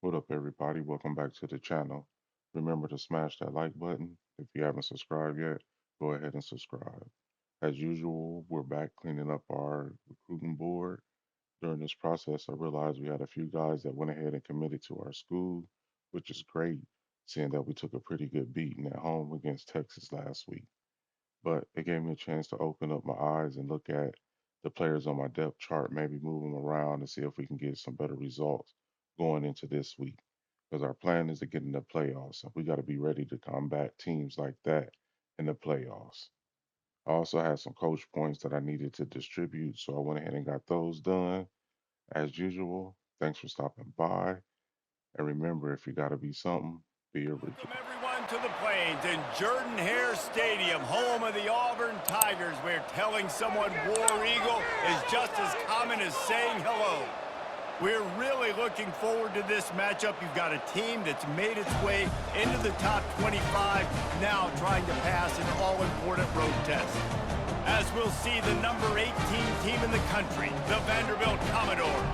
What up, everybody? Welcome back to the channel. Remember to smash that like button. If you haven't subscribed yet, go ahead and subscribe. As usual, we're back cleaning up our recruiting board. During this process, I realized we had a few guys that went ahead and committed to our school, which is great, seeing that we took a pretty good beating at home against Texas last week. But it gave me a chance to open up my eyes and look at the players on my depth chart, maybe move them around and see if we can get some better results going into this week. Because our plan is to get in the playoffs, and we got to be ready to combat teams like that in the playoffs. I also had some coach points that I needed to distribute, so I went ahead and got those done. As usual, thanks for stopping by. And remember, if you got to be something, be Welcome original. everyone to the Plains in Jordan-Hare Stadium, home of the Auburn Tigers, where telling someone War Eagle is just as common as saying hello. We're really looking forward to this matchup. You've got a team that's made its way into the top 25, now trying to pass an all-important road test. As we'll see, the number 18 team in the country, the Vanderbilt Commodores,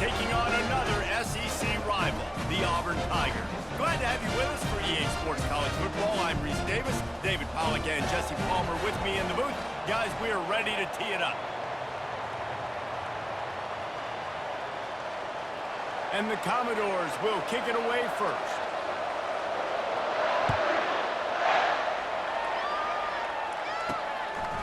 taking on another SEC rival, the Auburn Tigers. Glad to have you with us for EA Sports College Football. I'm Reese Davis, David Pollack and Jesse Palmer with me in the booth. Guys, we are ready to tee it up. And the Commodores will kick it away first.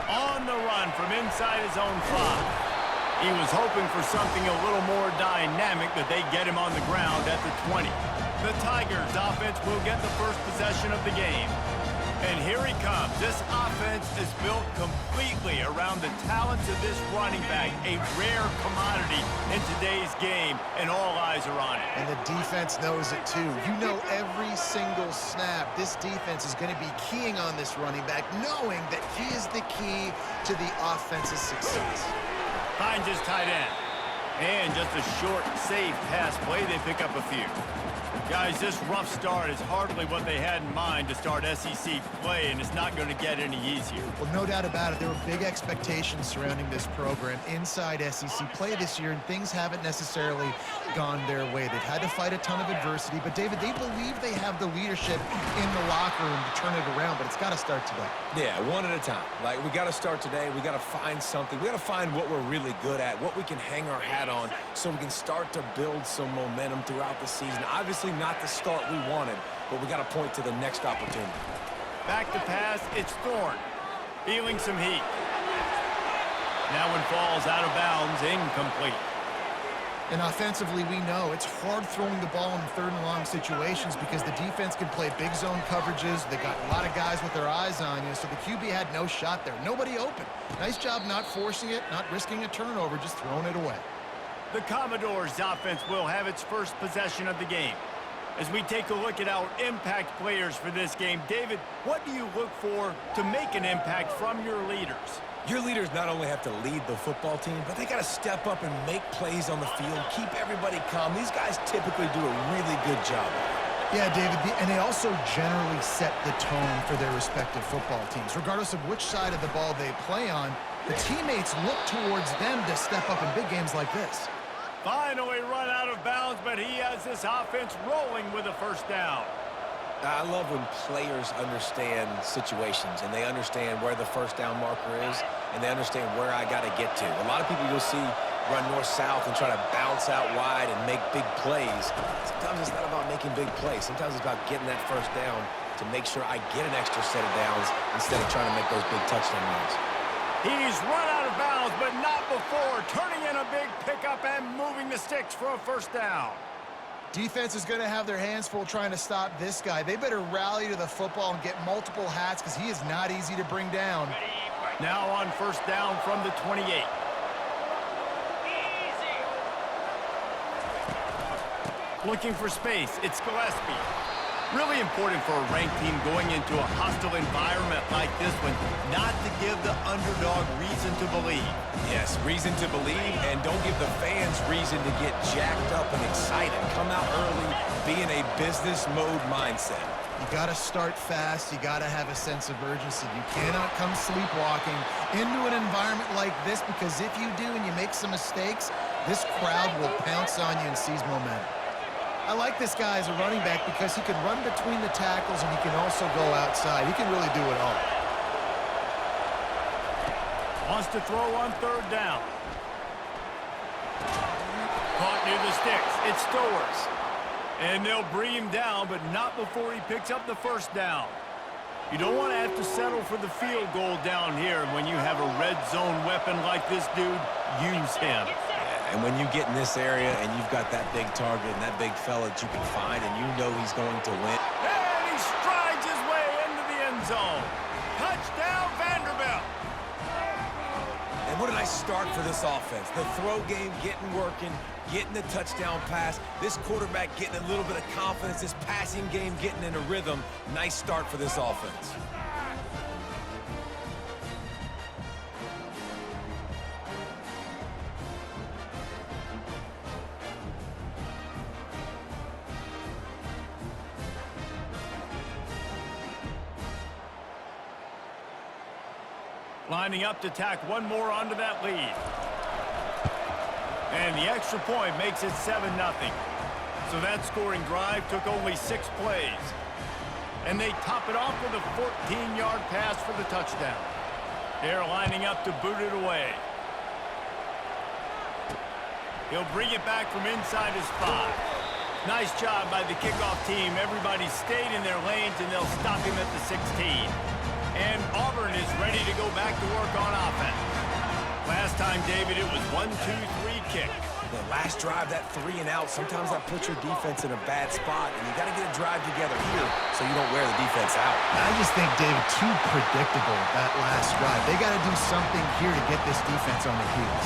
On the run from inside his own 5. He was hoping for something a little more dynamic, but they get him on the ground at the 20. The Tigers offense will get the first possession of the game. And here he comes. This offense is built completely around the talents of this running back, a rare commodity in today's game, and all eyes are on it. And the defense knows it too. You know every single snap, this defense is going to be keying on this running back, knowing that he is the key to the offense's success. Finds his tight end. And just a short, safe pass play. They pick up a few. Guys, this rough start is hardly what they had in mind to start SEC play, and it's not going to get any easier. Well, no doubt about it. There were big expectations surrounding this program inside SEC play this year, and things haven't necessarily gone their way. They've had to fight a ton of adversity, but, David, they believe they have the leadership in the locker room to turn it around, but it's got to start today. Yeah, one at a time. Like, we got to start today. We got to find something. We got to find what we're really good at, what we can hang our hat on so we can start to build some momentum throughout the season. Obviously, not the start we wanted, but we got to point to the next opportunity. Back to pass, it's Thorne. Feeling some heat. That one falls out of bounds, incomplete. And offensively, we know it's hard throwing the ball in third and long situations because the defense can play big zone coverages. They got a lot of guys with their eyes on you, so the QB had no shot there. Nobody open. Nice job not forcing it, not risking a turnover, just throwing it away. The Commodores' offense will have its first possession of the game. As we take a look at our impact players for this game, David, what do you look for to make an impact from your leaders? Your leaders not only have to lead the football team, but they got to step up and make plays on the field, keep everybody calm. These guys typically do a really good job. Yeah, David, and they also generally set the tone for their respective football teams. Regardless of which side of the ball they play on, the teammates look towards them to step up in big games like this. Finally run out of bounds, but he has this offense rolling with a first down. I love when players understand situations and they understand where the first down marker is and they understand where I got to get to. A lot of people you'll see run north-south and try to bounce out wide and make big plays. Sometimes it's not about making big plays. Sometimes it's about getting that first down to make sure I get an extra set of downs instead of trying to make those big touchdown runs. He's run out of bounds, but not before, turning in a big pickup and moving the sticks for a first down. Defense is going to have their hands full trying to stop this guy. They better rally to the football and get multiple hats because he is not easy to bring down. Now on first down from the 28. Looking for space, it's Gillespie. Really important for a ranked team going into a hostile environment like this one, not to give the underdog reason to believe. Yes, reason to believe, and don't give the fans reason to get jacked up and excited. Come out early, be in a business mode mindset. You got to start fast. You got to have a sense of urgency. You cannot come sleepwalking into an environment like this because if you do and you make some mistakes, this crowd will pounce on you and seize momentum. I like this guy as a running back because he can run between the tackles and he can also go outside. He can really do it all. Wants to throw on third down. Caught near the sticks. It's Stowers. And they'll bring him down, but not before he picks up the first down. You don't want to have to settle for the field goal down here. When you have a red zone weapon like this dude, use him. And when you get in this area and you've got that big target and that big fella that you can find and you know he's going to win. And he strides his way into the end zone. Touchdown, Vanderbilt. And what a nice start for this offense. The throw game getting working, getting the touchdown pass. This quarterback getting a little bit of confidence. This passing game getting in a rhythm. Nice start for this offense. Lining up to tack one more onto that lead. And the extra point makes it 7-0. So that scoring drive took only 6 plays. And they top it off with a 14-yard pass for the touchdown. They're lining up to boot it away. He'll bring it back from inside his 5. Nice job by the kickoff team. Everybody stayed in their lanes, and they'll stop him at the 16. And Auburn is ready to go back to work on offense. Last time, David, it was 1-2-3 kick. The last drive, that 3 and out, sometimes that puts your defense in a bad spot, and you got to get a drive together here so you don't wear the defense out. I just think, David, too predictable, that last drive. They got to do something here to get this defense on their heels.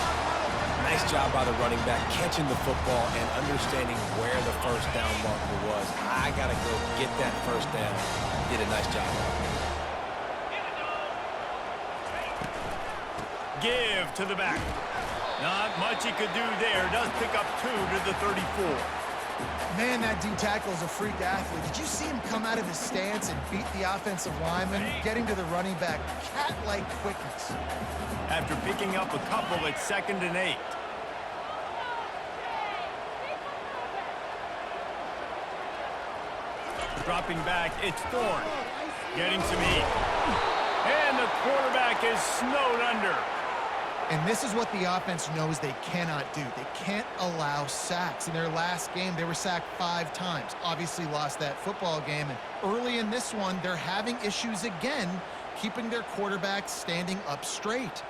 Nice job by the running back, catching the football and understanding where the first down marker was. I got to go get that first down. Did a nice job. Give to the back. Not much he could do there. Does pick up 2 to the 34. Man, that D tackle is a freak athlete. Did you see him come out of his stance and beat the offensive lineman, getting to the running back? Cat-like quickness. After picking up a couple at 2nd and 8. Dropping back, it's Thorne. Getting some heat. And the quarterback is snowed under. And this is what the offense knows they cannot do. They can't allow sacks. In their last game, they were sacked 5 times. Obviously lost that football game. And early in this one, they're having issues again, keeping their quarterback standing up straight.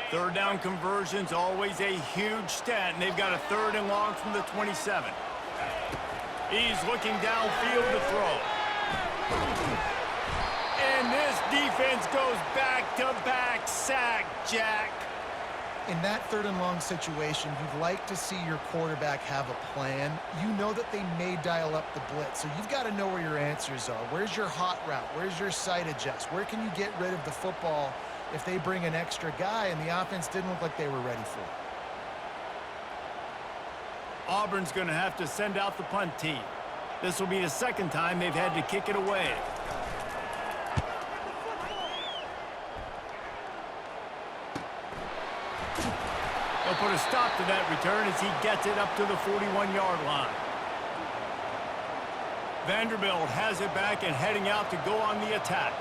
Third down conversions, always a huge stat, and they've got a 3rd and long from the 27. He's looking downfield to throw. And this defense goes back-to-back sack, Jack. In that 3rd and long situation, you'd like to see your quarterback have a plan. You know that they may dial up the blitz, so you've got to know where your answers are. Where's your hot route? Where's your sight adjust? Where can you get rid of the football if they bring an extra guy and the offense didn't look like they were ready for it? Auburn's going to have to send out the punt team. This will be the 2nd time they've had to kick it away. They'll put a stop to that return as he gets it up to the 41-yard line. Vanderbilt has it back and heading out to go on the attack.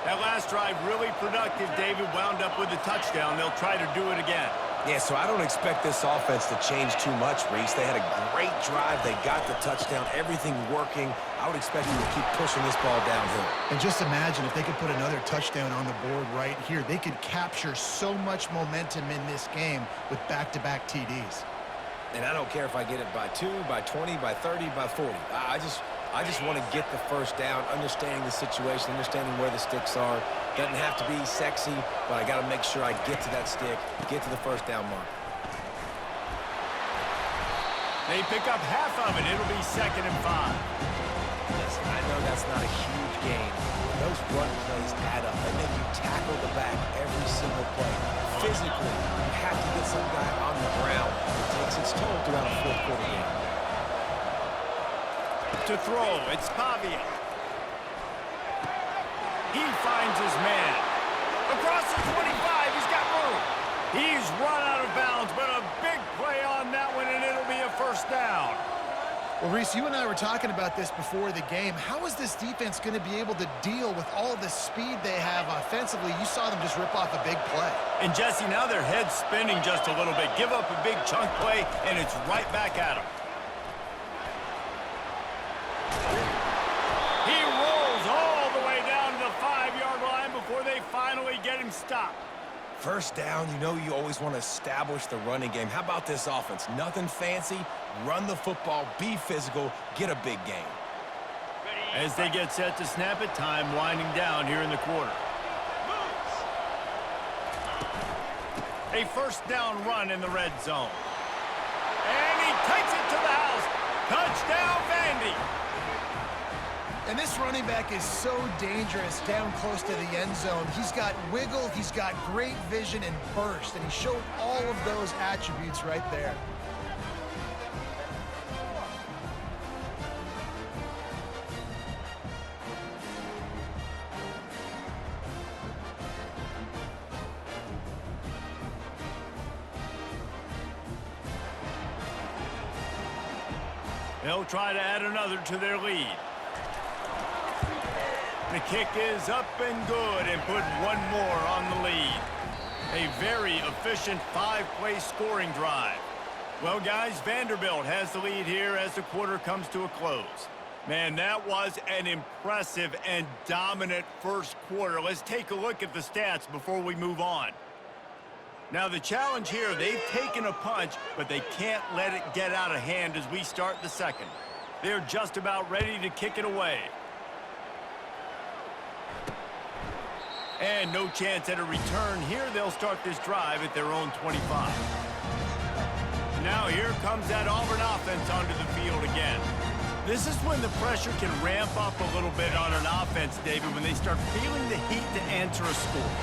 That last drive really productive. David wound up with a touchdown. They'll try to do it again. Yeah, so I don't expect this offense to change too much, Reese. They had a great drive. They got the touchdown. Everything working. I would expect them to keep pushing this ball downhill. And just imagine if they could put another touchdown on the board right here. They could capture so much momentum in this game with back-to-back TDs. And I don't care if I get it by 2, by 20, by 30, by 40. I just want to get the first down, understanding the situation, understanding where the sticks are. Doesn't have to be sexy, but I got to make sure I get to that stick, get to the first down mark. They pick up half of it. It'll be 2nd and 5. Listen, I know that's not a huge game, but those run plays add up. They make you tackle the back every single play. Physically, you have to get some guy on the ground. It takes its toll throughout a 4th quarter game. To throw, it's Pavia. He finds his man. down. Well, Reese, you and I were talking about this before the game. How is this defense going to be able to deal with all the speed they have offensively? You saw them just rip off a big play. And, Jesse, now their head's spinning just a little bit. Give up a big chunk play, and it's right back at them. He rolls all the way down to the 5-yard line before they finally get him stopped. First down, you know you always want to establish the running game. How about this offense? Nothing fancy. Run the football, be physical, get a big gain. As they get set to snap it, time winding down here in the quarter. A first down run in the red zone. And he takes it to the house. Touchdown, Vandy. And this running back is so dangerous down close to the end zone. He's got wiggle, he's got great vision and burst, and he showed all of those attributes right there. They'll try to add another to their lead. The kick is up and good and put one more on the lead. A very efficient 5-play scoring drive. Well, guys, Vanderbilt has the lead here as the quarter comes to a close. Man, that was an impressive and dominant first quarter. Let's take a look at the stats before we move on. Now, the challenge here, they've taken a punch, but they can't let it get out of hand as we start the second. They're just about ready to kick it away. And no chance at a return here. They'll start this drive at their own 25. Now here comes that Auburn offense onto the field again. This is when the pressure can ramp up a little bit on an offense, David, when they start feeling the heat to answer a score.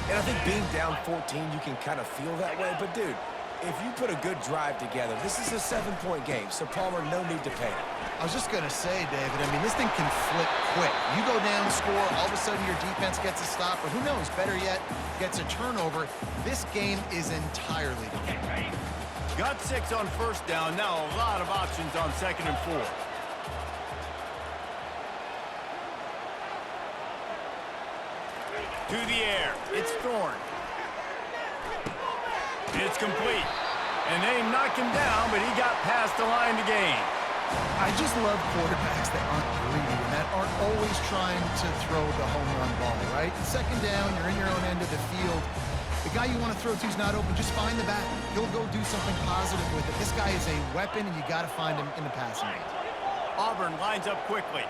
And I think being down 14, you can kind of feel that way. But, dude, if you put a good drive together, this is a 7-point game. So, Palmer, no need to panic. I was just going to say, David, I mean, this thing can flip quick. You go down, score, all of a sudden your defense gets a stop, or who knows, better yet, gets a turnover. This game is entirely different. Got 6 on first down. Now a lot of options on 2nd and 4. To the air. It's Thorne. It's complete. And they knock him down, but he got past the line to gain. I just love quarterbacks that aren't greedy and that aren't always trying to throw the home run ball, right? Second down, you're in your own end of the field. The guy you want to throw to is not open. Just find the back. He'll go do something positive with it. This guy is a weapon, and you got to find him in the passing game. Auburn lines up quickly.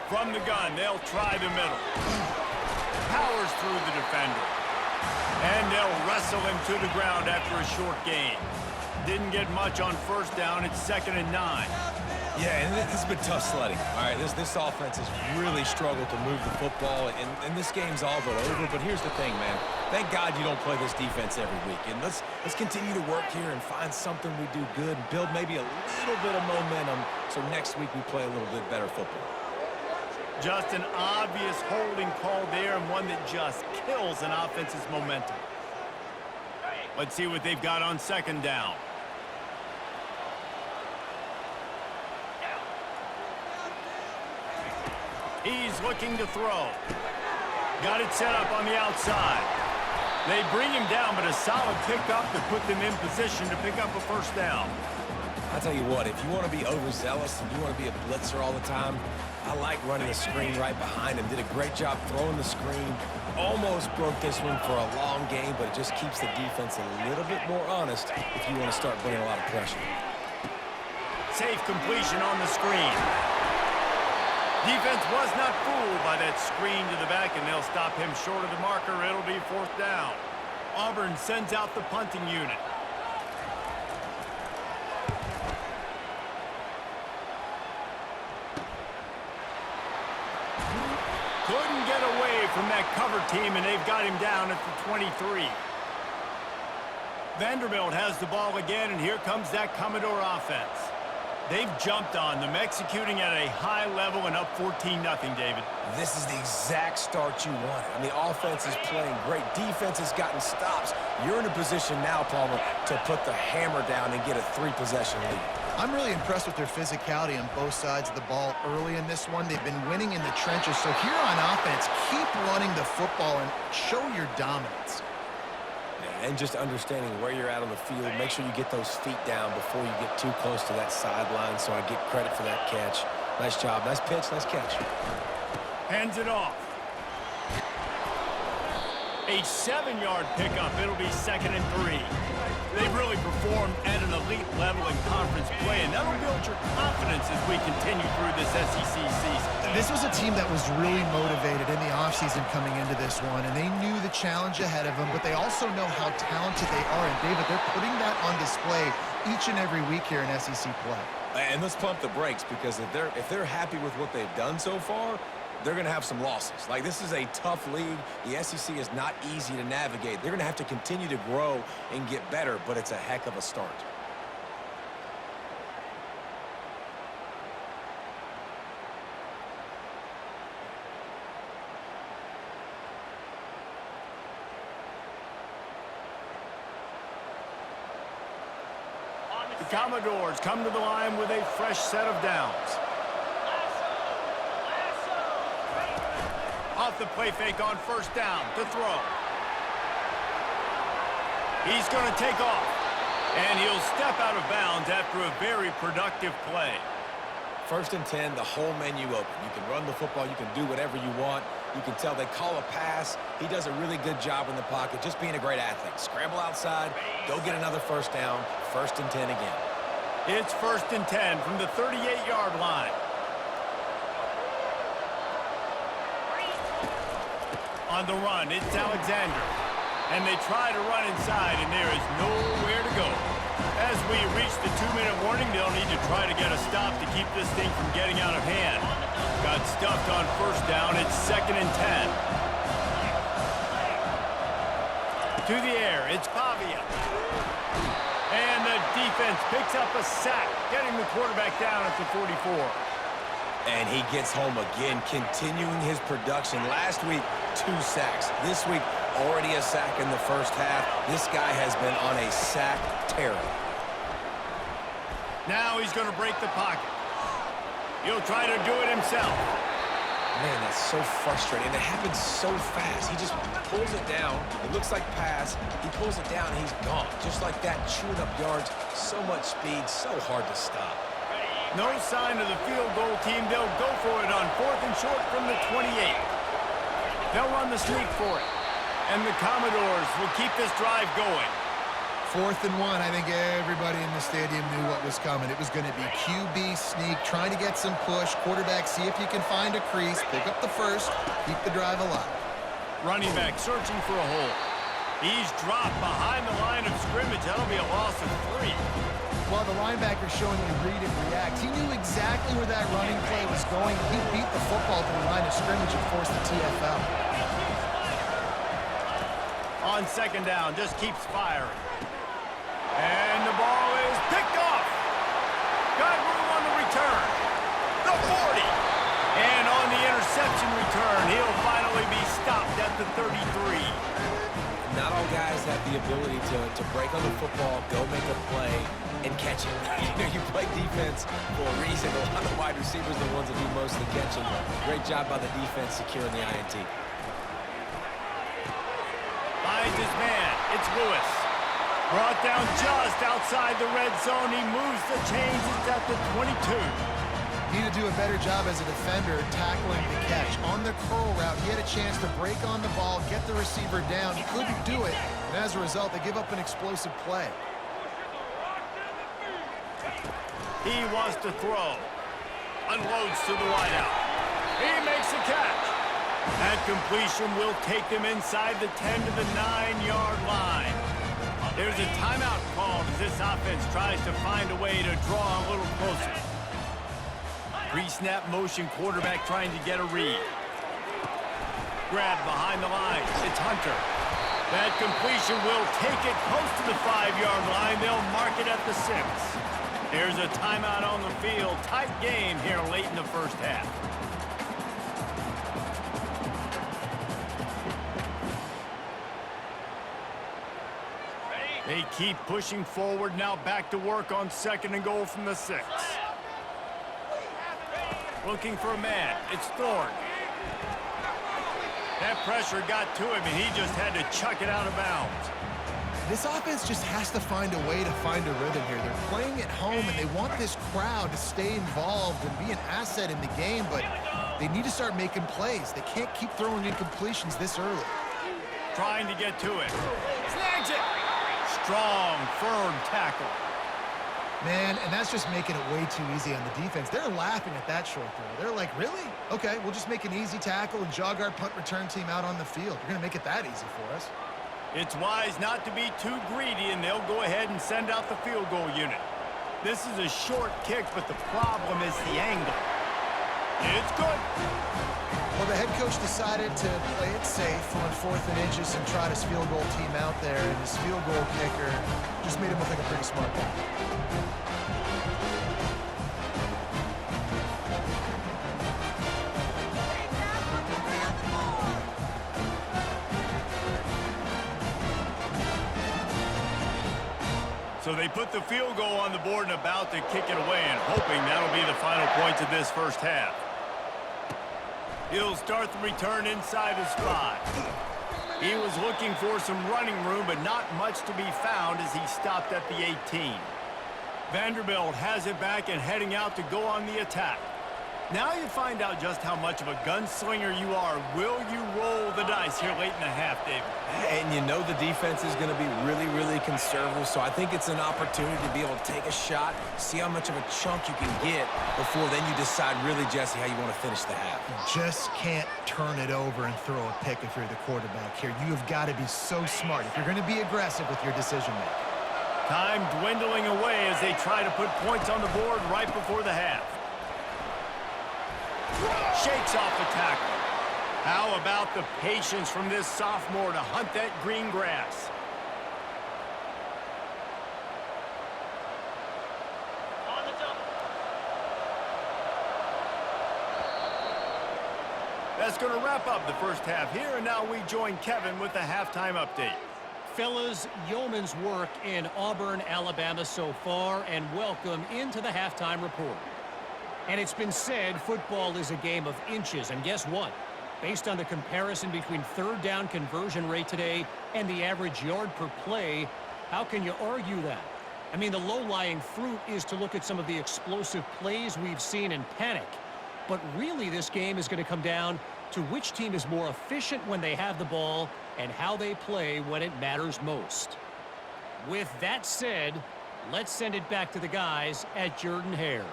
From the gun, they'll try the middle. Powers through the defender. And they'll wrestle him to the ground after a short gain. Didn't get much on first down. It's 2nd and 9. Yeah, and this has been tough sledding. All right, this offense has really struggled to move the football, and this game's all but over. But here's the thing, man. Thank God you don't play this defense every week. And let's continue to work here and find something we do good and build maybe a little bit of momentum so next week we play a little bit better football. Just an obvious holding call there, and one that just kills an offense's momentum. Let's see what they've got on 2nd down. He's looking to throw. Got it set up on the outside. They bring him down, but a solid pickup to put them in position to pick up a first down. I'll tell you what, if you want to be overzealous and you want to be a blitzer all the time, I like running a screen right behind him. Did a great job throwing the screen. Almost broke this one for a long game, but it just keeps the defense a little bit more honest if you want to start bringing a lot of pressure. Safe completion on the screen. Defense was not fooled by that screen to the back, and they'll stop him short of the marker. It'll be 4th down. Auburn sends out the punting unit. Couldn't get away from that cover team, and they've got him down at the 23. Vanderbilt has the ball again, and here comes that Commodore offense. They've jumped on them, executing at a high level and up 14-0, David. This is the exact start you wanted. I mean, offense is playing great. Defense has gotten stops. You're in a position now, Palmer, to put the hammer down and get a 3-possession lead. I'm really impressed with their physicality on both sides of the ball early in this one. They've been winning in the trenches. So here on offense, keep running the football and show your dominance. And just understanding where you're at on the field. Make sure you get those feet down before you get too close to that sideline, so I get credit for that catch. Nice job. Nice pitch. Nice catch. Hands it off. A 7-yard pickup. It'll be 2nd and 3. They've really performed at an elite level in conference play, and that'll build your confidence as we continue through this SEC season. This was a team that was really motivated in the offseason coming into this one, and they knew the challenge ahead of them, but they also know how talented they are. And, David, they're putting that on display each and every week here in SEC play. And let's pump the brakes, because if they're happy with what they've done so far, they're going to have some losses. Like, this is a tough league. The SEC is not easy to navigate. They're going to have to continue to grow and get better, but it's a heck of a start. The Commodores come to the line with a fresh set of downs. Off the play fake on 1st down to throw. He's going to take off, and he'll step out of bounds after a very productive play. 1st and 10, the whole menu open. You can run the football. You can do whatever you want. You can tell they call a pass. He does a really good job in the pocket, just being a great athlete. Scramble outside, go get another 1st down, 1st and 10 again. It's 1st and 10 from the 38-yard line. On the run, it's Alexander. And they try to run inside, and there is nowhere to go. As we reach the 2-minute warning, they'll need to try to get a stop to keep this thing from getting out of hand. Got stuffed on 1st down. It's 2nd and 10. To the air, it's Pavia. And the defense picks up a sack, getting the quarterback down at the 44. And he gets home again, continuing his production. Last week, 2 sacks. This week, already a sack in the 1st half. This guy has been on a sack tear. Now he's going to break the pocket. He'll try to do it himself. Man, that's so frustrating. It happens so fast. He just pulls it down. It looks like pass. He pulls it down, and he's gone. Just like that, chewing up yards. So much speed, so hard to stop. No sign of the field goal team. They'll go for it on 4th and short from the 28. They'll run the sneak for it. And the Commodores will keep this drive going. 4th and 1, I think everybody in the stadium knew what was coming. It was going to be QB sneak, trying to get some push. Quarterback, see if you can find a crease. Pick up the 1st, keep the drive alive. Running back searching for a hole. He's dropped behind the line of scrimmage. That'll be a loss of 3. Well, the linebacker showing you read and react. He knew exactly where that running play was going. He beat the football to the line of scrimmage and forced the TFL. On 2nd down, just keeps firing. And the ball is picked off. Got room on the return. The 40. And on the interception return, he'll finally be stopped at the 33. Not all guys have the ability to break on the football, go make a play, and catch it. You play defense for a reason. A lot of wide receivers are the ones that do most of the catching. Great job by the defense securing the INT. Finds his man. It's Lewis. Brought down just outside the red zone. He moves the chains. It's at the 22. Need to do a better job as a defender tackling the catch. On the curl route, he had a chance to break on the ball, get the receiver down. He couldn't do it, and as a result, they give up an explosive play. He wants to throw. Unloads to the wideout. He makes a catch. That completion will take them inside the 10 to the 9-yard line. There's a timeout called as this offense tries to find a way to draw a little closer. Pre-snap motion, quarterback trying to get a read. Grab behind the line. It's Hunter. That completion will take it close to the 5-yard line. They'll mark it at the 6. Here's a timeout on the field. Tight game here late in the first half. They keep pushing forward. Now back to work on 2nd and goal from the 6. Looking for a man. It's Thorne. That pressure got to him, and he just had to chuck it out of bounds. This offense just has to find a way to find a rhythm here. They're playing at home, and they want this crowd to stay involved and be an asset in the game, but they need to start making plays. They can't keep throwing incompletions this early. Trying to get to it. Snags it. Strong, firm tackle. Man, and that's just making it way too easy on the defense. They're laughing at that short throw. They're like, really? Okay, we'll just make an easy tackle and jog our punt return team out on the field. You're going to make it that easy for us. It's wise not to be too greedy, and they'll go ahead and send out the field goal unit. This is a short kick, but the problem is the angle. It's good. Well, the head coach decided to play it safe on 4th and inches and trot his field goal team out there, and his field goal kicker just made him look like a pretty smart guy. So they put the field goal on the board and about to kick it away, and hoping that'll be the final points of this first half. He'll start the return inside his 5. He was looking for some running room, but not much to be found as he stopped at the 18. Vanderbilt has it back and heading out to go on the attack. Now you find out just how much of a gunslinger you are. Will you roll the dice here late in the half, David? And you know the defense is going to be really, really conservative, so I think it's an opportunity to be able to take a shot, see how much of a chunk you can get before then you decide really, Jesse, how you want to finish the half. You just can't turn it over and throw a pick if you're the quarterback here. You have got to be so smart if you're going to be aggressive with your decision-making. Time dwindling away as they try to put points on the board right before the half. Shakes off the tackle. How about the patience from this sophomore to hunt that green grass? On the double. That's going to wrap up the first half here, and now we join Kevin with the halftime update. Fellas, yeoman's work in Auburn, Alabama so far, and welcome into the halftime report. And it's been said football is a game of inches, and guess what? Based on the comparison between 3rd down conversion rate today and the average yard per play, how can you argue that? I mean, the low-lying fruit is to look at some of the explosive plays we've seen and panic. But really, this game is going to come down to which team is more efficient when they have the ball and how they play when it matters most. With that said, let's send it back to the guys at Jordan-Hare.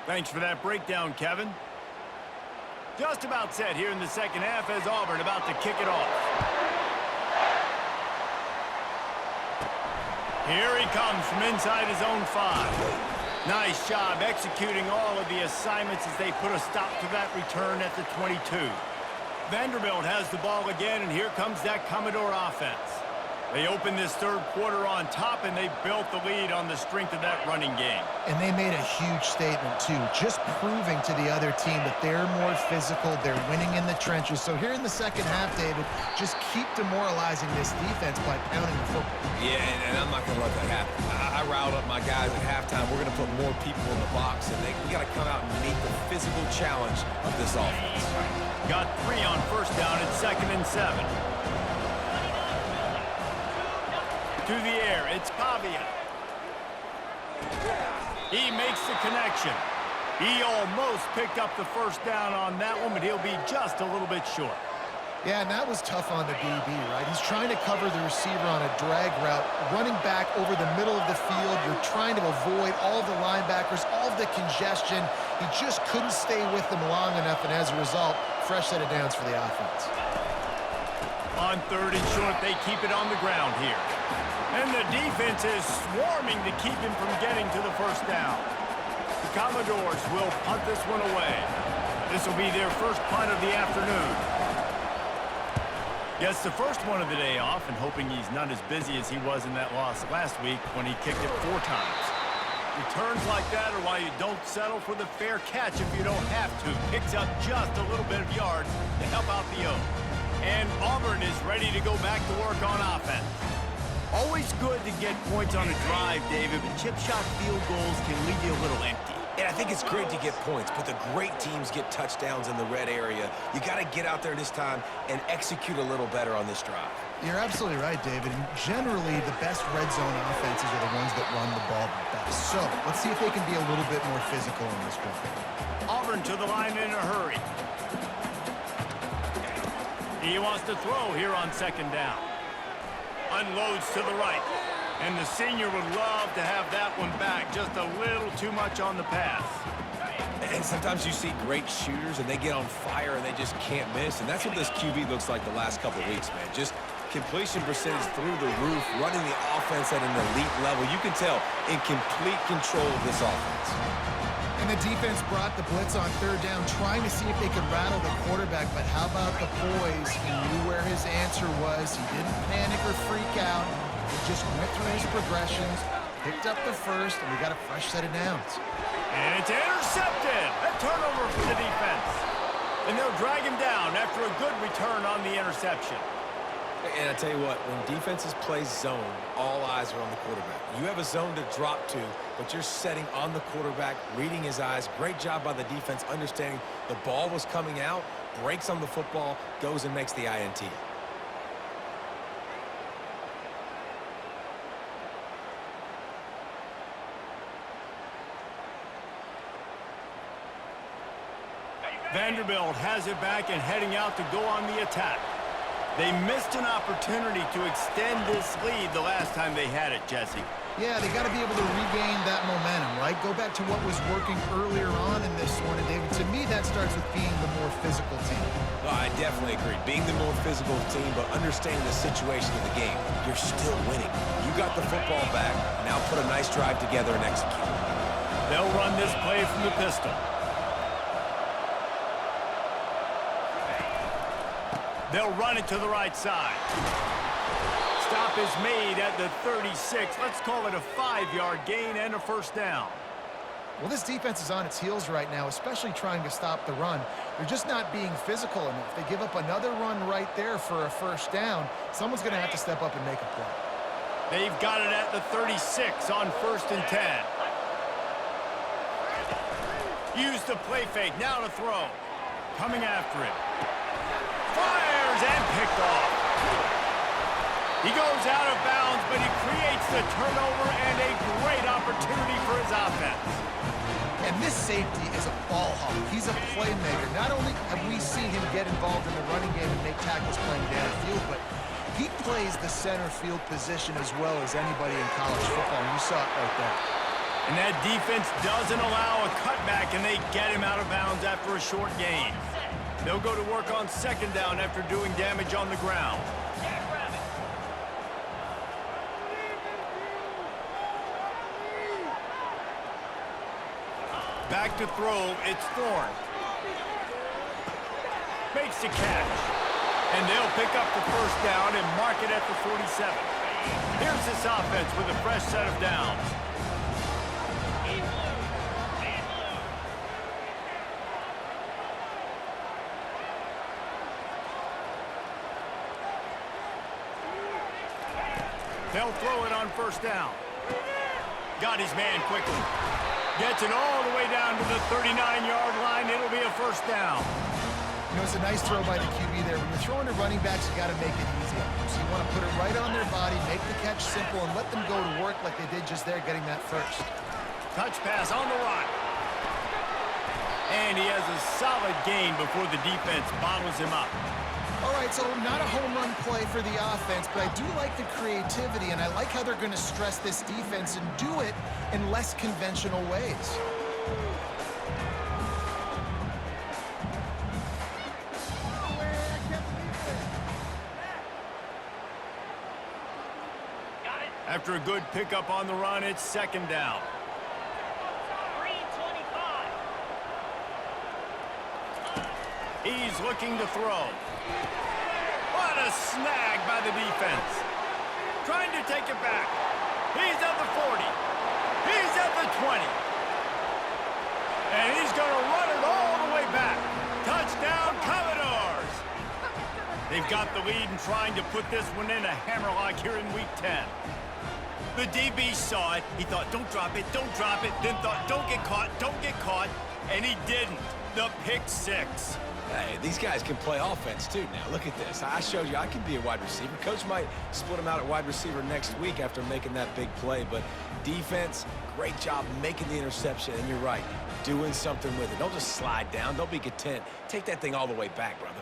Thanks for that breakdown, Kevin. Just about set here in the second half as Auburn about to kick it off. Here he comes from inside his own 5. Nice job executing all of the assignments as they put a stop to that return at the 22. Vanderbilt has the ball again, and here comes that Commodore offense. They opened this third quarter on top, and they built the lead on the strength of that running game. And they made a huge statement, too, just proving to the other team that they're more physical, they're winning in the trenches. So here in the second half, David, just keep demoralizing this defense by pounding the football. Yeah, and I'm not going to let that happen. I riled up my guys at halftime. We're going to put more people in the box, and we got to come out and meet the physical challenge of this offense. Got 3 on first down at 2nd and 7. To the air, it's Pavia. He makes the connection. He almost picked up the first down on that one, but he'll be just a little bit short. Yeah, and that was tough on the DB, right? He's trying to cover the receiver on a drag route, running back over the middle of the field. You're trying to avoid all of the linebackers, all of the congestion. He just couldn't stay with them long enough, and as a result, fresh set of downs for the offense. On 3rd and short, they keep it on the ground here. And the defense is swarming to keep him from getting to the first down. The Commodores will punt this one away. This will be their first punt of the afternoon. Gets the first one of the day off, and hoping he's not as busy as he was in that loss last week when he kicked it 4 times. Returns like that are why you don't settle for the fair catch if you don't have to. Picks up just a little bit of yards to help out the O. And Auburn is ready to go back to work on offense. Always good to get points on a drive, David, but chip shot field goals can leave you a little empty. And I think it's great to get points, but the great teams get touchdowns in the red area. You got to get out there this time and execute a little better on this drive. You're absolutely right, David. And generally, the best red zone offenses are the ones that run the ball the best. So let's see if they can be a little bit more physical in this one. Auburn to the line in a hurry. He wants to throw here on second down. Unloads to the right. And the senior would love to have that one back. Just a little too much on the pass. And sometimes you see great shooters, and they get on fire, and they just can't miss. And that's what this QB looks like the last couple weeks, man. Just completion percentage through the roof, running the offense at an elite level. You can tell in complete control of this offense. And the defense brought the blitz on third down, trying to see if they could rattle the quarterback. But how about the poise? He knew where his answer was. He didn't panic or freak out. He just went through his progressions, picked up the first, and we got a fresh set of downs. And it's intercepted. A turnover for the defense. And they'll drag him down after a good return on the interception. And I tell you what, when defenses play zone, all eyes are on the quarterback. You have a zone to drop to, but you're setting on the quarterback, reading his eyes. Great job by the defense, understanding the ball was coming out, breaks on the football, goes and makes the INT. Vanderbilt has it back and heading out to go on the attack. They missed an opportunity to extend this lead the last time they had it, Jesse. Yeah, they got to be able to regain that momentum, right? Go back to what was working earlier on in this one. And, David, to me, that starts with being the more physical team. Well, I definitely agree. Being the more physical team, but understanding the situation of the game. You're still winning. You got the football back. Now put a nice drive together and execute. They'll run this play from the pistol. They'll run it to the right side. Stop is made at the 36. Let's call it a 5-yard gain and a first down. Well, this defense is on its heels right now, especially trying to stop the run. They're just not being physical enough. They give up another run right there for a first down. Someone's going to have to step up and make a play. They've got it at the 36 on 1st and 10. Use the play fake. Now to throw. Coming after it. Fires and picked off. He goes out of bounds, but he creates the turnover and a great opportunity for his offense. And this safety is a ball hawk. He's a playmaker. Not only have we seen him get involved in the running game and make tackles playing downfield, but he plays the center field position as well as anybody in college football, and you saw it right there. And that defense doesn't allow a cutback, and they get him out of bounds after a short gain. They'll go to work on second down after doing damage on the ground. Back to throw, it's Thorne. Makes the catch. And they'll pick up the first down and mark it at the 47. Here's this offense with a fresh set of downs. They'll throw it on first down. Got his man quickly. Gets it all the way down to the 39-yard line. It'll be a first down. You know, it's a nice throw by the QB there. When you're throwing to running backs, you got to make it easy on them. So you want to put it right on their body, make the catch simple, and let them go to work like they did just there, getting that first. Touch pass on the run. And he has a solid gain before the defense bottles him up. All right, so not a home run play for the offense, but I do like the creativity, and I like how they're going to stress this defense and do it in less conventional ways. After a good pickup on the run, it's second down. 3:25. He's looking to throw. What a snag by the defense. Trying to take it back. He's at the 40. He's at the 20. And he's going to run it all the way back. Touchdown, Commodores. They've got the lead and trying to put this one in a hammerlock here in Week 10. The DB saw it. He thought, don't drop it, don't drop it. Then thought, don't get caught. And he didn't. The pick six. Hey, these guys can play offense, too, now. Look at this. I showed you I can be a wide receiver. Coach might split him out at wide receiver next week after making that big play. But defense, great job making the interception. And you're right, doing something with it. Don't just slide down. Don't be content. Take that thing all the way back, brother.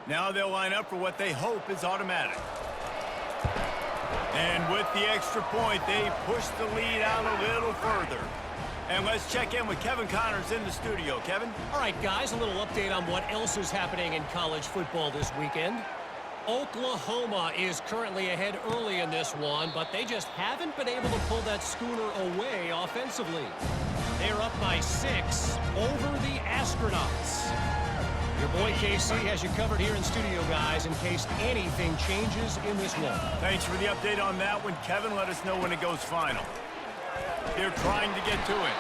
Now they'll line up for what they hope is automatic. And with the extra point, they push the lead out a little further. And let's check in with Kevin Connors in the studio. Kevin? All right, guys, a little update on what else is happening in college football this weekend. Oklahoma is currently ahead early in this one, but they just haven't been able to pull that schooner away offensively. They're up by 6 over the Astronauts. Your boy KC has you covered here in studio, guys, in case anything changes in this one. Thanks for the update on that one, Kevin. Let us know when it goes final. They're trying to get to it.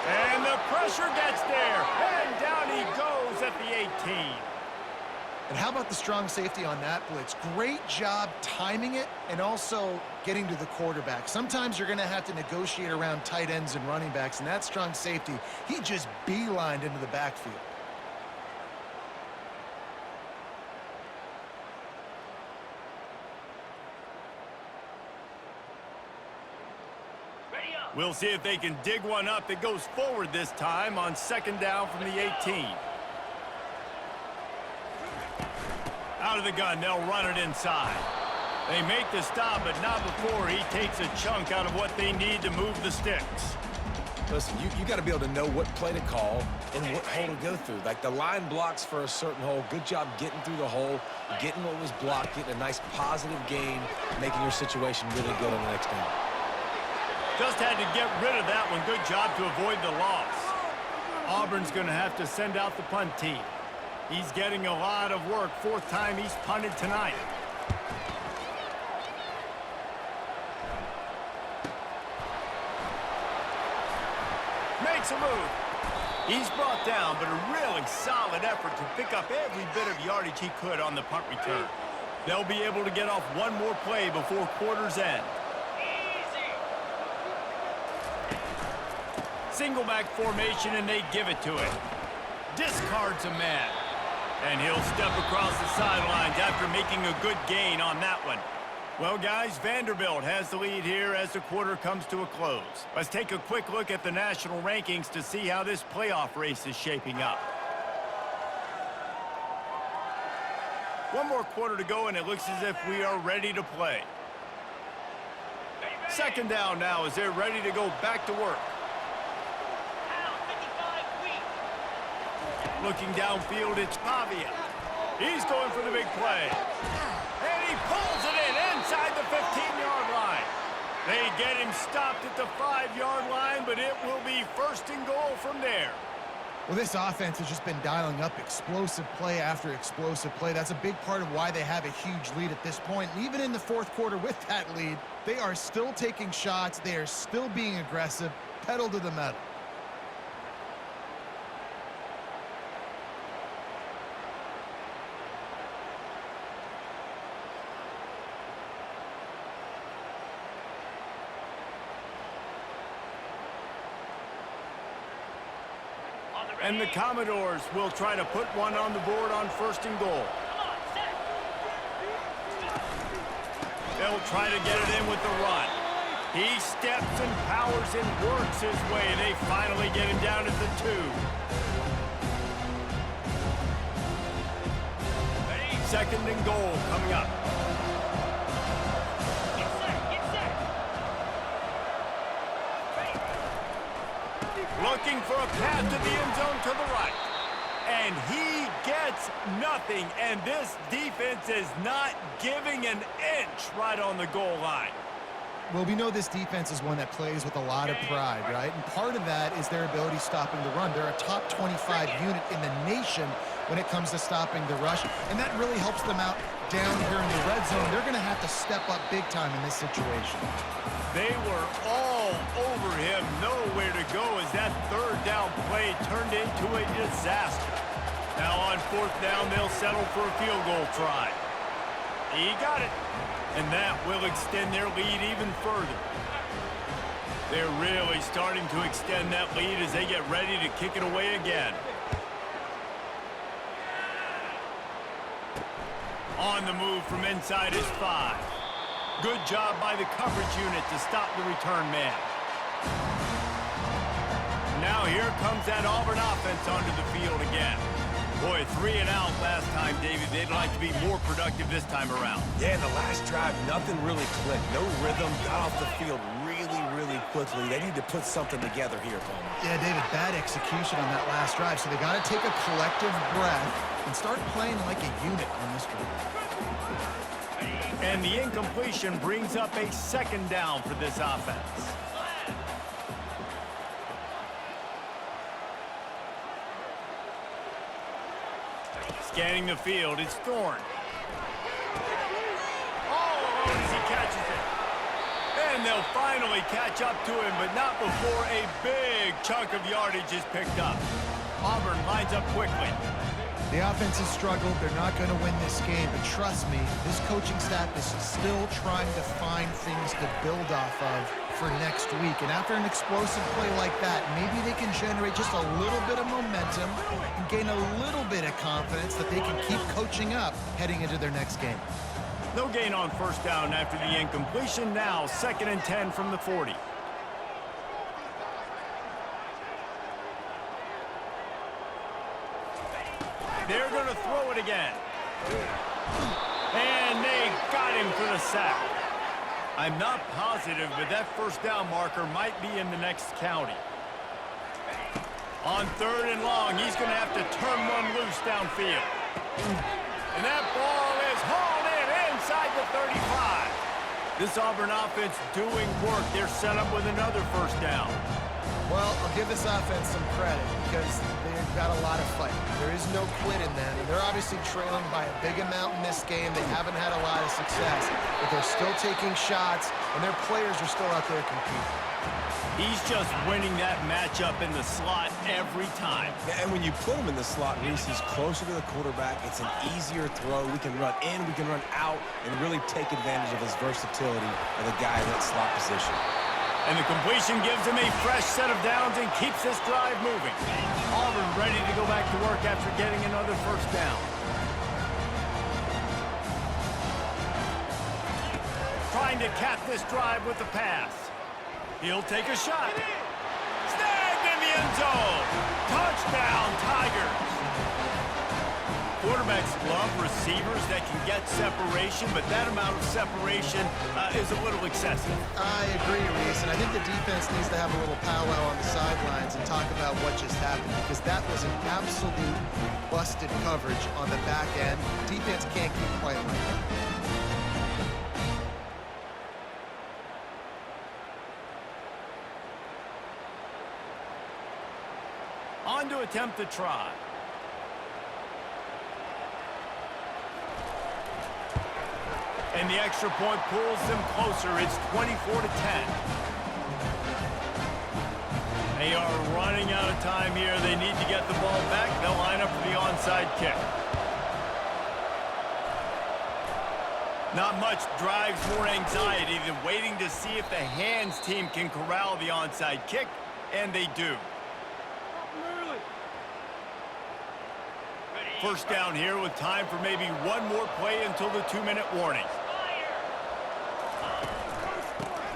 And the pressure gets there. And down he goes at the 18. And how about the strong safety on that blitz? Great job timing it and also getting to the quarterback. Sometimes you're going to have to negotiate around tight ends and running backs, and that strong safety, he just beelined into the backfield. We'll see if they can dig one up that goes forward this time on second down from the 18. Out of the gun, they'll run it inside. They make the stop, but not before he takes a chunk out of what they need to move the sticks. Listen, you got to be able to know what play to call and what hole to go through. Like the line blocks for a certain hole. Good job getting through the hole, getting what was blocked, getting a nice positive gain, making your situation really good on the next down. Just had to get rid of that one. Good job to avoid the loss. Auburn's going to have to send out the punt team. He's getting a lot of work. 4th time he's punted tonight. Makes a move. He's brought down, but a really solid effort to pick up every bit of yardage he could on the punt return. They'll be able to get off one more play before quarter's end. Single back formation, and they give it to him. Discards a man. And he'll step across the sidelines after making a good gain on that one. Well, guys, Vanderbilt has the lead here as the quarter comes to a close. Let's take a quick look at the national rankings to see how this playoff race is shaping up. One more quarter to go, and it looks as if we are ready to play. Second down now as they're ready to go back to work. Looking downfield, it's Pavia. He's going for the big play. And he pulls it in inside the 15-yard line. They get him stopped at the 5-yard line, but it will be 1st and goal from there. Well, this offense has just been dialing up explosive play after explosive play. That's a big part of why they have a huge lead at this point. And even in the 4th quarter with that lead, they are still taking shots. They are still being aggressive, pedal to the metal. And the Commodores will try to put one on the board on 1st and goal. They'll try to get it in with the run. He steps and powers and works his way. They finally get him down at the 2. 2nd and goal coming up. Looking for a pass to the end zone to the right. And he gets nothing. And this defense is not giving an inch right on the goal line. Well, we know this defense is one that plays with a lot of pride, right? And part of that is their ability stopping the run. They're a top 25 unit in the nation when it comes to stopping the rush, and that really helps them out down here in the red zone. They're going to have to step up big time in this situation. They were all over him, nowhere to go as that third down play turned into a disaster. Now on fourth down, they'll settle for a field goal try. He got it. And that will extend their lead even further. They're really starting to extend that lead as they get ready to kick it away again. On the move from inside his 5. Good job by the coverage unit to stop the return man. Now here comes that Auburn offense onto the field again. Boy, 3 and out last time, David. They'd like to be more productive this time around. Yeah, the last drive, nothing really clicked. No rhythm, got off the field really quickly. They need to put something together here, Palmer. Yeah, David, bad execution on that last drive, so they got to take a collective breath and start playing like a unit on this drive. And the incompletion brings up a second down for this offense. Scanning the field, it's Thorne. Oh, as he catches it. And they'll finally catch up to him, but not before a big chunk of yardage is picked up. Auburn lines up quickly. The offense has struggled. They're not going to win this game, but trust me, this coaching staff is still trying to find things to build off of for next week. And after an explosive play like that, maybe they can generate just a little bit of momentum and gain a little bit of confidence that they can keep coaching up heading into their next game. No gain on first down after the incompletion. Now 2nd and 10 from the 40. They're going to throw it again. And they got him for the sack. I'm not positive, but that first down marker might be in the next county. On 3rd and long, he's going to have to turn one loose downfield. And that ball is hauled in inside the 35. This Auburn offense doing work. They're set up with another first down. Well, I'll give this offense some credit because they've got a lot of fight. There is no quit in them, and they're obviously trailing by a big amount in this game. They haven't had a lot of success, but they're still taking shots, and their players are still out there competing. He's just winning that matchup in the slot every time. Yeah, and when you put him in the slot, Reese, he's closer to the quarterback. It's an easier throw. We can run in, we can run out, and really take advantage of his versatility of the guy in that slot position. And the completion gives him a fresh set of downs and keeps this drive moving. Auburn ready to go back to work after getting another first down. Trying to cap this drive with the pass. He'll take a shot. Snagged in the end zone. Touchdown, Tigers. Quarterbacks love receivers that can get separation, but that amount of separation is a little excessive. I agree, Reese, and I think the defense needs to have a little powwow on the sidelines and talk about what just happened, because that was an absolute busted coverage on the back end. Defense can't keep playing like that. On to attempt the try. And the extra point pulls them closer. It's 24-10. They are running out of time here. They need to get the ball back. They'll line up for the onside kick. Not much drives more anxiety than waiting to see if the hands team can corral the onside kick, and they do. First down here with time for maybe one more play until the 2-minute warning.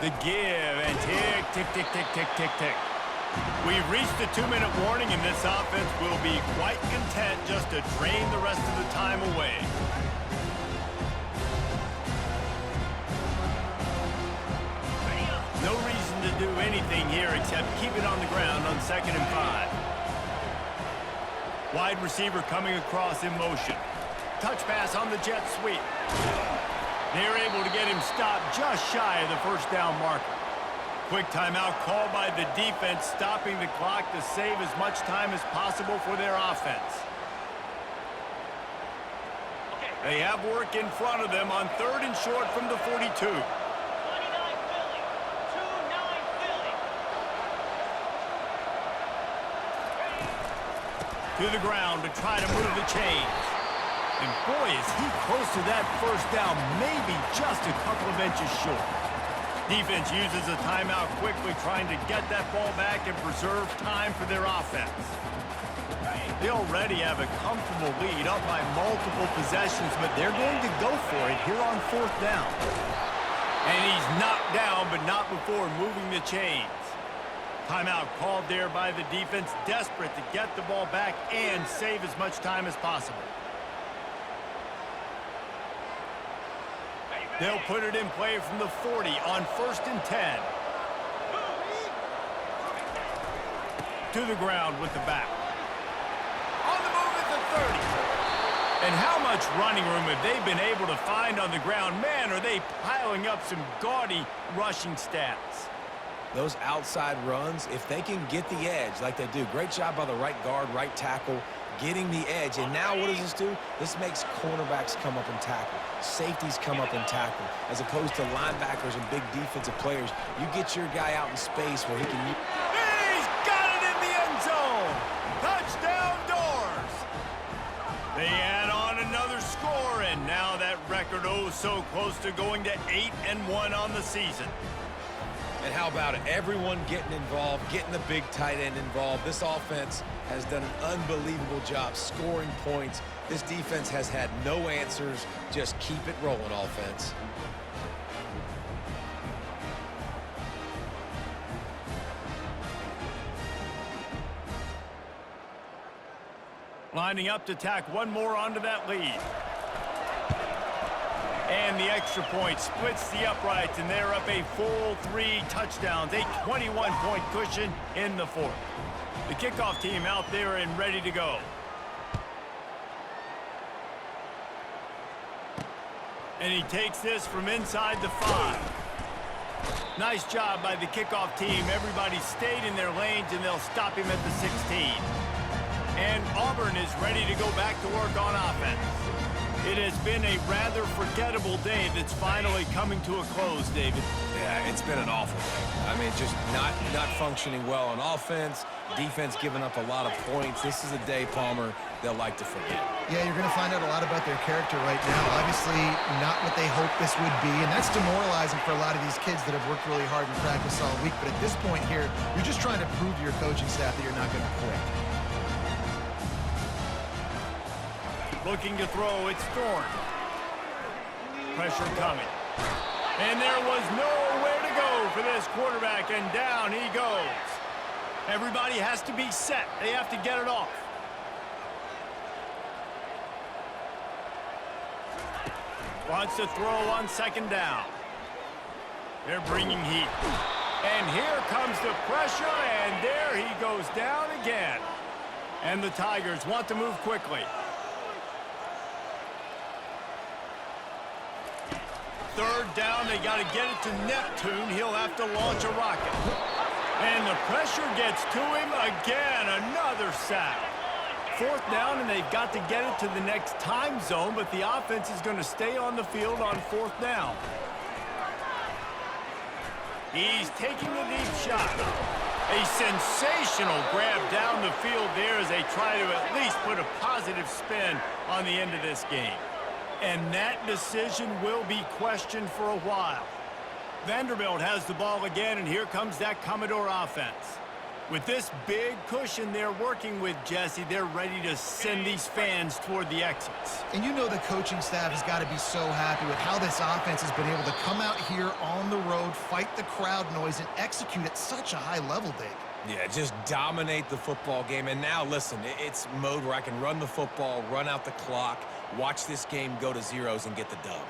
The give and tick, tick, tick, tick, tick, tick, tick. We've reached the 2-minute warning, and this offense will be quite content just to drain the rest of the time away. No reason to do anything here except keep it on the ground on 2nd and 5. Wide receiver coming across in motion. Touch pass on the jet sweep. They're able to get him stopped just shy of the first down marker. Quick timeout called by the defense, stopping the clock to save as much time as possible for their offense. They have work in front of them on 3rd and short from the 42. To the ground to try to move the chains. And boy, is he close to that first down, maybe just a couple of inches short. Defense uses a timeout quickly, trying to get that ball back and preserve time for their offense. They already have a comfortable lead, up by multiple possessions, but they're going to go for it here on 4th down. And he's knocked down, but not before moving the chains. Timeout called there by the defense, desperate to get the ball back and save as much time as possible. They'll put it in play from the 40 on 1st and 10. To the ground with the back. On the move at the 30. And how much running room have they been able to find on the ground? Man, are they piling up some gaudy rushing stats. Those outside runs, if they can get the edge like they do, great job by the right guard, right tackle, getting the edge. And now what does this do? This makes cornerbacks come up and tackle. Safeties come up and tackle. As opposed to linebackers and big defensive players, you get your guy out in space where he can use. He's got it in the end zone. Touchdown Doors. They add on another score, and now that record oh so close to going to 8-1 on the season. And how about it? Everyone getting involved, getting the big tight end involved. This offense has done an unbelievable job scoring points. This defense has had no answers. Just keep it rolling, offense. Lining up to tack one more onto that lead. And the extra point splits the uprights, and they're up a full 3 touchdowns, a 21-point cushion in the 4th. The kickoff team out there and ready to go. And he takes this from inside the 5. Nice job by the kickoff team. Everybody stayed in their lanes, and they'll stop him at the 16. And Auburn is ready to go back to work on offense. It has been a rather forgettable day that's finally coming to a close, David. Yeah, it's been an awful day. I mean, just not functioning well on offense, defense giving up a lot of points. This is a day, Palmer, they'll like to forget. Yeah, you're going to find out a lot about their character right now. Obviously, not what they hoped this would be, and that's demoralizing for a lot of these kids that have worked really hard in practice all week. But at this point here, you're just trying to prove to your coaching staff that you're not going to quit. Looking to throw, it's Thorne. Pressure coming. And there was nowhere to go for this quarterback, and down he goes. Everybody has to be set. They have to get it off. Wants to throw on 2nd down. They're bringing heat. And here comes the pressure, and there he goes down again. And the Tigers want to move quickly. 3rd down, they got to get it to Neptune. He'll have to launch a rocket. And the pressure gets to him again. Another sack. 4th down, and they've got to get it to the next time zone, but the offense is going to stay on the field on 4th down. He's taking the deep shot. A sensational grab down the field there as they try to at least put a positive spin on the end of this game. And that decision will be questioned for a while. Vanderbilt has the ball again, and here comes that Commodore offense. With this big cushion they're working with, Jesse, they're ready to send these fans toward the exits. And you know the coaching staff has got to be so happy with how this offense has been able to come out here on the road, fight the crowd noise, and execute at such a high level, Dave. Yeah, just dominate the football game. And now, listen, it's mode where I can run the football, run out the clock, watch this game go to zeros and get the dub.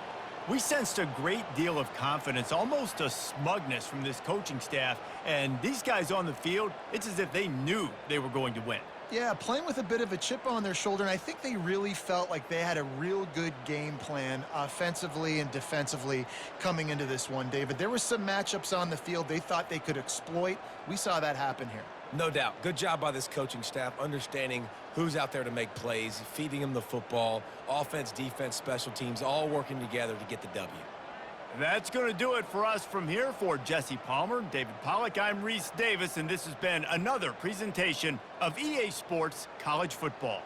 We sensed a great deal of confidence, almost a smugness from this coaching staff. And these guys on the field, it's as if they knew they were going to win. Yeah, playing with a bit of a chip on their shoulder, and I think they really felt like they had a real good game plan offensively and defensively coming into this one, David. There were some matchups on the field they thought they could exploit. We saw that happen here. No doubt. Good job by this coaching staff, understanding who's out there to make plays, feeding them the football, offense, defense, special teams, all working together to get the W. That's going to do it for us from here. For Jesse Palmer, David Pollack, I'm Reese Davis, and this has been another presentation of EA Sports College Football.